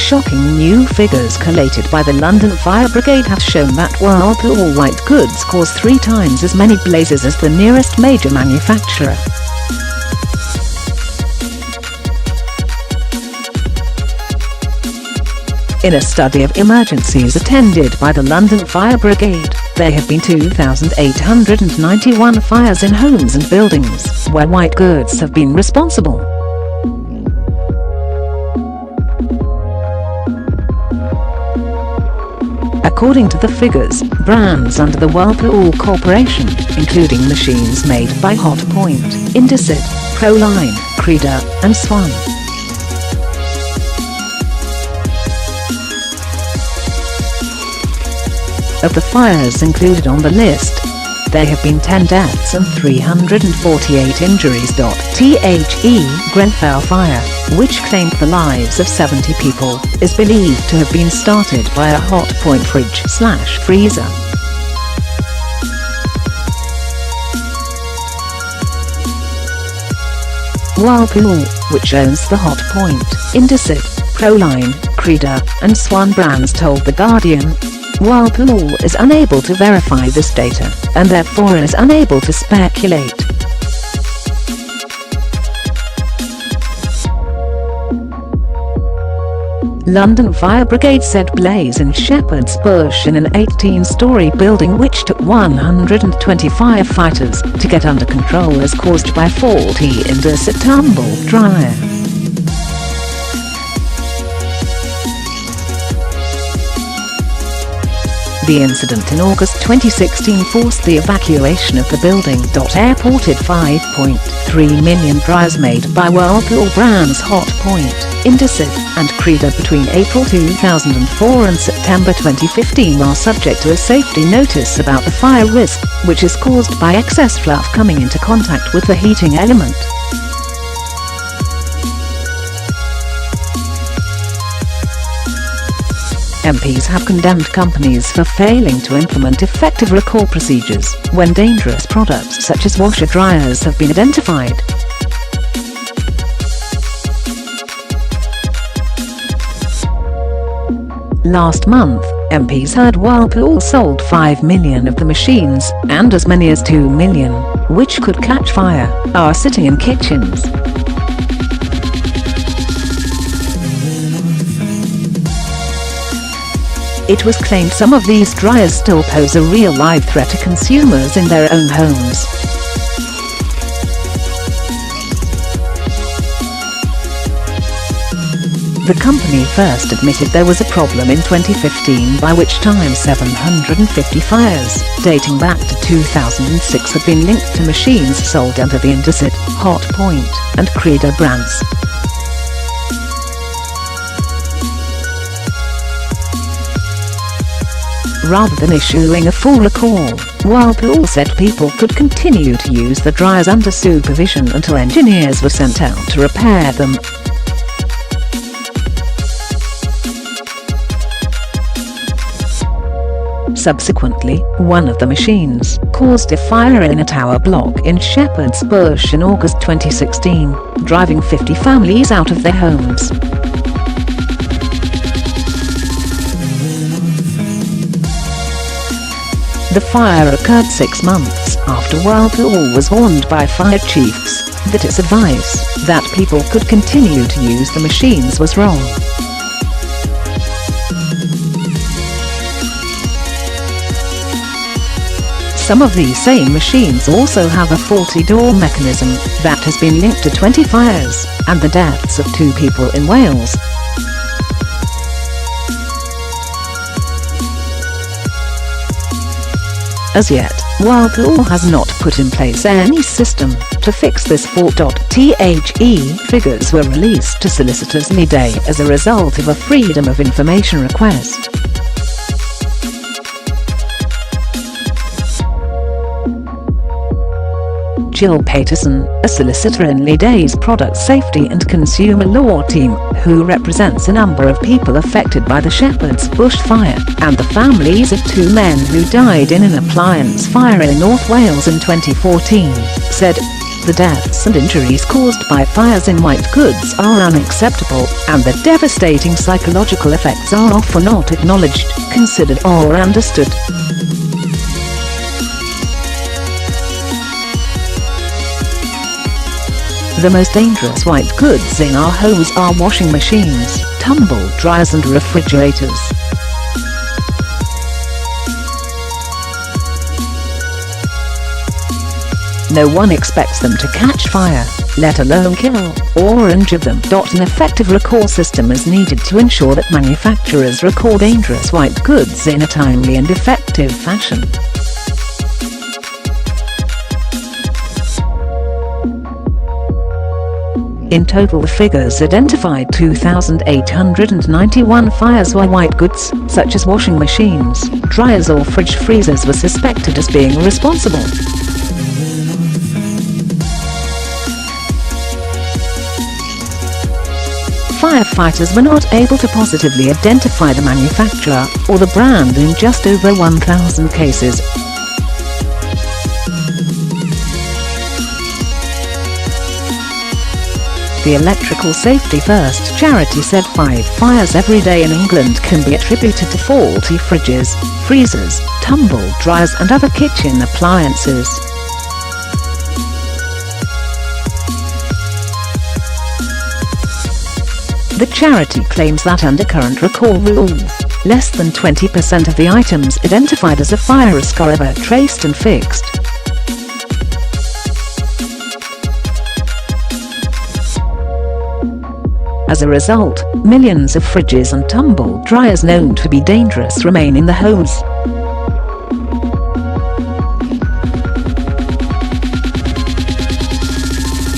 shocking new figures collated by the London Fire Brigade have shown that Whirlpool white goods cause 3 times as many blazes as the nearest major manufacturer. In a study of emergencies attended by the London Fire Brigade, there have been 2,891 fires in homes and buildings where white goods have been responsible. According to the figures, brands under the Whirlpool Corporation, including machines made by Hotpoint, Indesit, ProLine, Creda and Swan. Of the fires included on the list, there have been 10 deaths and 348 injuries. The Grenfell fire, which claimed the lives of 70 people, is believed to have been started by a Hotpoint fridge/freezer. Whirlpool, which owns the Hotpoint, Indesit, ProLine, Creda and Swan brands told The Guardian, Whirlpool is unable to verify this data, and therefore is unable to speculate. London Fire Brigade said blaze in Shepherd's Bush in an 18-storey building which took 120 firefighters to get under control is caused by faulty Indesit tumble dryer. The incident in August 2016 forced the evacuation of the building.A ported 5.3 million dryers made by Whirlpool brands Hotpoint, Indesit and Creda between April 2004 and September 2015 are subject to a safety notice about the fire risk, which is caused by excess fluff coming into contact with the heating element. MPs have condemned companies for failing to implement effective recall procedures when dangerous products such as washer-dryers have been identified. Last month, MPs heard Whirlpool sold 5 million of the machines, and as many as 2 million, which could catch fire, are sitting in kitchens. It was claimed some of these dryers still pose a real live threat to consumers in their own homes. The company first admitted there was a problem in 2015, by which time 750 fires, dating back to 2006, had been linked to machines sold under the Indesit, Hotpoint and Creda brands. Rather than issuing a full recall, Whirlpool said people could continue to use the dryers under supervision until engineers were sent out to repair them. Subsequently, one of the machines caused a fire in a tower block in Shepherd's Bush in August 2016, driving 50 families out of their homes. The fire occurred 6 months after Whirlpool was warned by fire chiefs that its advice that people could continue to use the machines was wrong. Some of these same machines also have a faulty door mechanism that has been linked to 20 fires and the deaths of 2 people in Wales. As yet, Whirlpool has not put in place any system to fix this fault.The figures were released to solicitors Leigh as a result of a Freedom of Information request. Jill Paterson, a solicitor in Leigh's product safety and consumer law team, who represents a number of people affected by the Shepherd's Bush fire, and the families of 2 men who died in an appliance fire in North Wales in 2014, said, "The deaths deaths and injuries caused by fires in white goods are unacceptable, and the devastating psychological effects are often not acknowledged, considered or understood. The most dangerous white goods in our homes are washing machines, tumble dryers and refrigerators. No one expects them to catch fire, let alone kill or injure them. An effective recall system is needed to ensure that manufacturers recall dangerous white goods in a timely and effective fashion. In total, the figures identified 2,891 fires where white goods, such as washing machines, dryers or fridge freezers, were suspected as being responsible. Firefighters were not able to positively identify the manufacturer or the brand in just over 1,000 cases. The Electrical Safety First charity said 5 fires every day in England can be attributed to faulty fridges, freezers, tumble dryers and other kitchen appliances. The charity claims that under current recall rules, less than 20% of the items identified as a fire risk are ever traced and fixed. As a result, millions of fridges and tumble dryers known to be dangerous remain in the homes.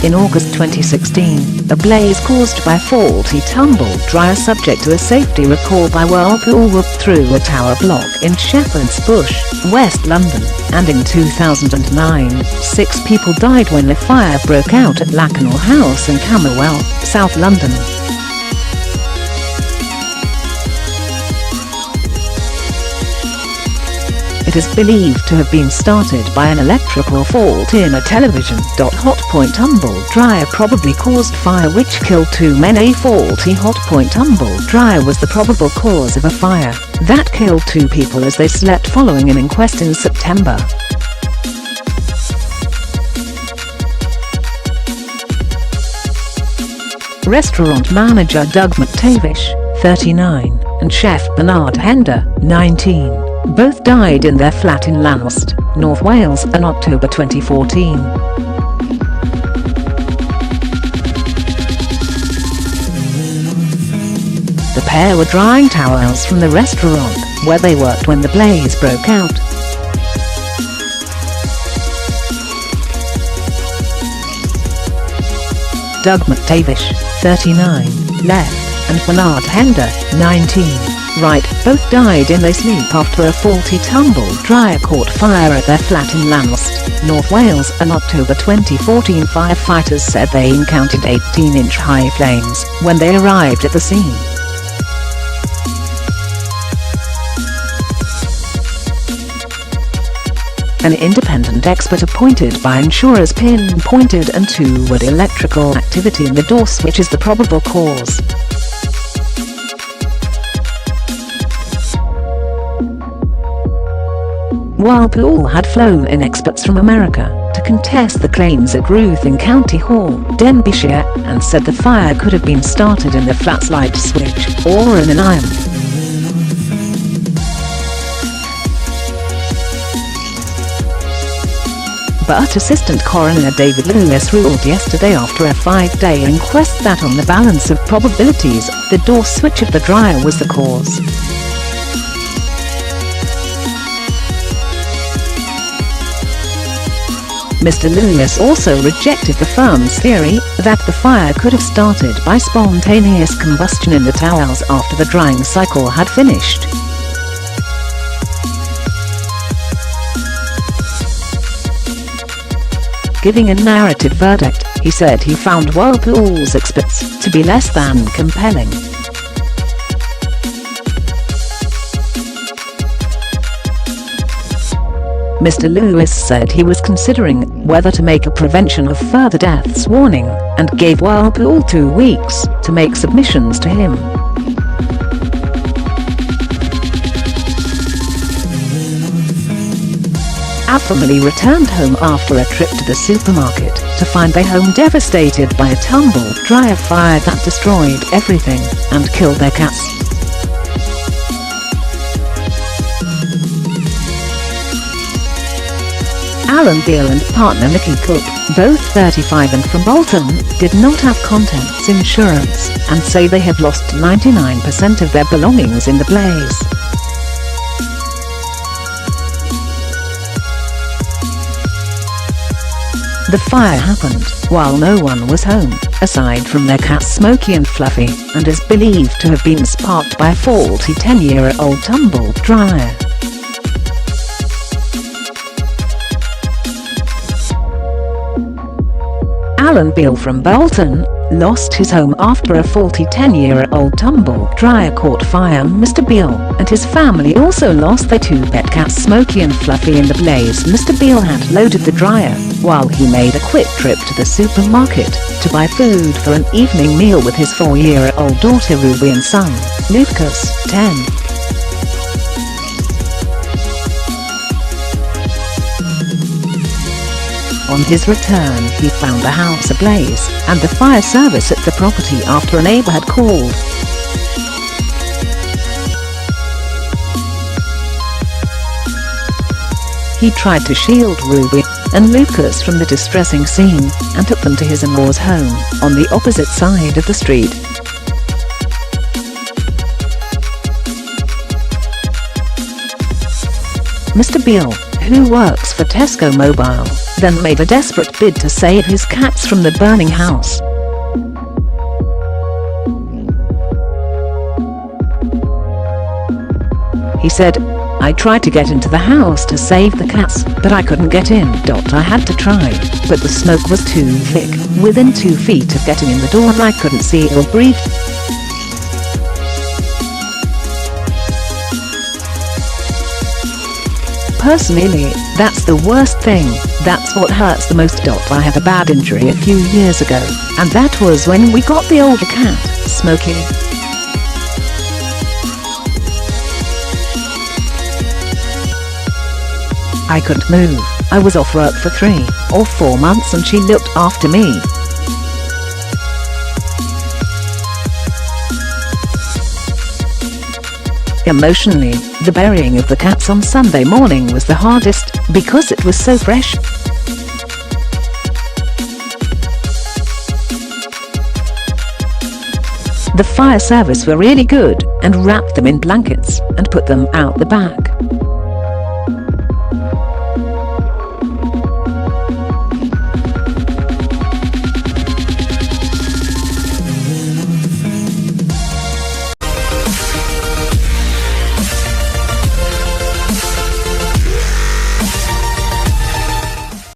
In August 2016, a blaze caused by a faulty tumble dryer subject to a safety recall by Whirlpool whipped through a tower block in Shepherd's Bush, West London, and in 2009, 6 people died when the fire broke out at Lakanal House in Camberwell, South London. It is believed to have been started by an electrical fault in a television. Hotpoint tumble dryer probably caused fire which killed 2 men. A faulty Hotpoint tumble dryer was the probable cause of a fire that killed 2 people as they slept following an inquest in September. Restaurant manager Doug McTavish, 39, and chef Bernard Hender, 19. Both died in their flat in Llanwst, North Wales in October 2014. The pair were drying towels from the restaurant where they worked when the blaze broke out. Doug McTavish, 39, left, and Bernard Hender, 19. Right, both died in their sleep after a faulty tumble dryer caught fire at their flat in Llanwst, North Wales in October 2014. Firefighters said they encountered 18-inch high flames when they arrived at the scene. An independent expert appointed by insurers pinpointed untoward electrical activity in the door switch as the probable cause. Whirlpool had flown in experts from America to contest the claims at Ruth in County Hall, Denbighshire, and said the fire could have been started in the flat's light switch or in an iron. But Assistant Coroner David Lewis ruled yesterday after a 5-day inquest that on the balance of probabilities, the door switch of the dryer was the cause. Mr. Lewis also rejected the firm's theory that the fire could have started by spontaneous combustion in the towels after the drying cycle had finished. Giving a narrative verdict, he said he found Whirlpool's experts to be less than compelling. Mr. Lewis said he was considering whether to make a prevention of further deaths warning and gave Whirlpool 2 weeks to make submissions to him. A family returned home after a trip to the supermarket to find their home devastated by a tumble dryer fire that destroyed everything and killed their cats. Alan Beale and partner Nicky Cook, both 35 and from Bolton, did not have contents insurance and say they have lost 99% of their belongings in the blaze. The fire happened while no one was home, aside from their cats Smokey and Fluffy, and is believed to have been sparked by a faulty 10-year-old tumble dryer. Alan Beale from Bolton lost his home after a faulty 10-year-old tumble dryer caught fire. Mr. Beale and his family also lost their 2 pet cats Smokey and Fluffy in the blaze. Mr. Beale had loaded the dryer while he made a quick trip to the supermarket to buy food for an evening meal with his 4-year-old daughter Ruby and son, Lucas, 10. On his return, he found the house ablaze and the fire service at the property after a neighbor had called. He tried to shield Ruby and Lucas from the distressing scene and took them to his in-laws' home on the opposite side of the street. Mr. Beale, who works for Tesco Mobile, then made a desperate bid to save his cats from the burning house. He said, "I tried to get into the house to save the cats, but I couldn't get in. I had to try, but the smoke was too thick. Within 2 feet of getting in the door I couldn't see or breathe." Personally, that's the worst thing. That's what hurts the most. I had a bad injury a few years ago, and that was when we got the older cat, Smokey. I couldn't move. I was off work for 3 or 4 months and she looked after me. Emotionally, the burying of the cats on Sunday morning was the hardest because it was so fresh. The fire service were really good and wrapped them in blankets and put them out the back.